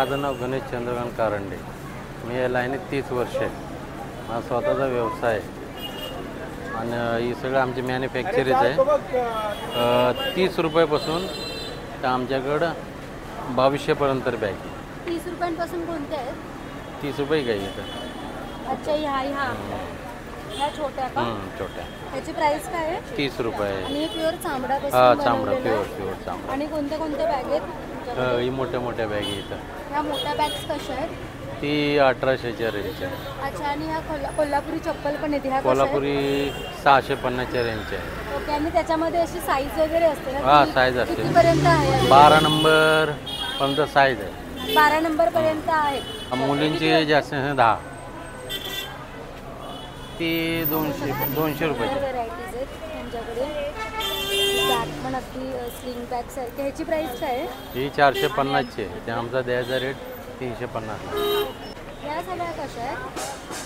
माझं नाव गणेश चंद्रकांत कारंडे. मी या लाईनीत 30 वर्ष आहे. माझा स्वतःचा व्यवसाय आहे आणि ही सगळं आमची मॅन्युफॅक्चरीच आहे. 30 रुपयापासून तर आमच्याकडं 2200पर्यंत बॅग. 30 रुपयांपासून कोणते आहेत? 30 रुपये काही इथं. अच्छा, ह्या छोट्या का? छोट्या. त्याची प्राइस काय आहे? 30 रुपये. आणि हे प्युअर चामडापासून चामडा, प्युअर चामडा. आणि कोणत्या कोणत्या बॅग आहेत? ही मोठ्या मोठ्या बॅग इथं. ह्या मोठ्या बॅग्स कशा आहेत? ती 1800च्या रेंजच्या. अच्छा, आणि ह्या कोल्हापुरी चप्पल पण येते. ह्या कोल्हापुरी 650च्या रेंजच्या आहे. ओके. आणि त्याच्यामध्ये अशी साईज वगैरे असते ना? हां, साईज असते. कितीपर्यंत आहे? 12 नंबर पर्यंत साईज आहे. 12 नंबर पर्यंत आहे. मुलींची जास्त 10. ती 200 रुपये. व्हरायटीज आहेत त्यांच्याकडे. बॅग पण अगदी स्लिंग बॅग सारखी. ह्याची प्राइस काय आहे? ही 450ची आहे. ते आमचा द्यायचा रेट 350. ह्या सगळ्या कशा आहेत?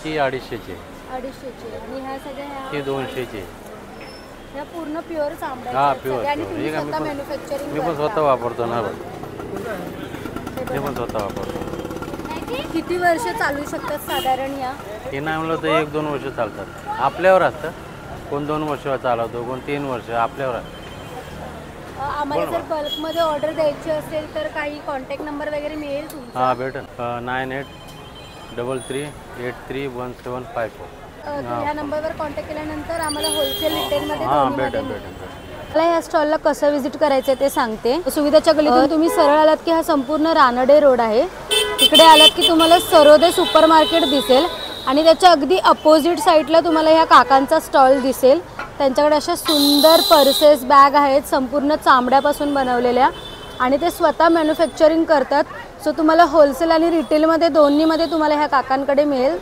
ती 250ची. 250ची. आणि ह्या सगळ्या ती 200ची. ह्या पूर्ण प्युअर चामडा. हां, प्युअर. आणि तुम्ही स्वतः मॅन्युफॅक्चरिंग मी पण स्वतः वापरतो ना. मी पण स्वतः वापरतो. किती वर्ष चालू शकतात साधारण या? हे नाही म्हणलं तर 1-2 वर्ष चालतात. आपल्यावर असतं. कोण 2 वर्ष चालवतो, कोण 3 वर्ष. आपल्यावर असतं. आम्हाला जर बल्कमध्ये ऑर्डर द्यायची असेल तर काही कॉन्टॅक्ट नंबर वगैरे मिळेल तुमचा? हां, भेटेल. 9833831754. ह्या नंबरवर कॉन्टॅक्ट केल्यानंतर आम्हाला होलसेल रिटेलमध्ये भेटेल. मला या स्टॉलला कसं व्हिजिट करायचं ते सांगते. सुविधाच्या गल्लीतून तुम्ही सरळ आलात की हा संपूर्ण रानडे रोड आहे. इकडे आलात की तुम्हाला सरोदे सुपर मार्केट दिसेल आणि त्याच्या अगदी अपोजिट साईडला तुम्हाला ह्या काकांचा स्टॉल दिसेल. त्यांच्याकडे अशा सुंदर पर्सेस, बॅग आहेत संपूर्ण चामड्यापासून बनवलेल्या आणि ते स्वतः मॅन्युफॅक्चरिंग करतात. सो तुम्हाला होलसेल आणि रिटेलमध्ये दोन्हीमध्ये तुम्हाला ह्या काकांकडे मिळेल.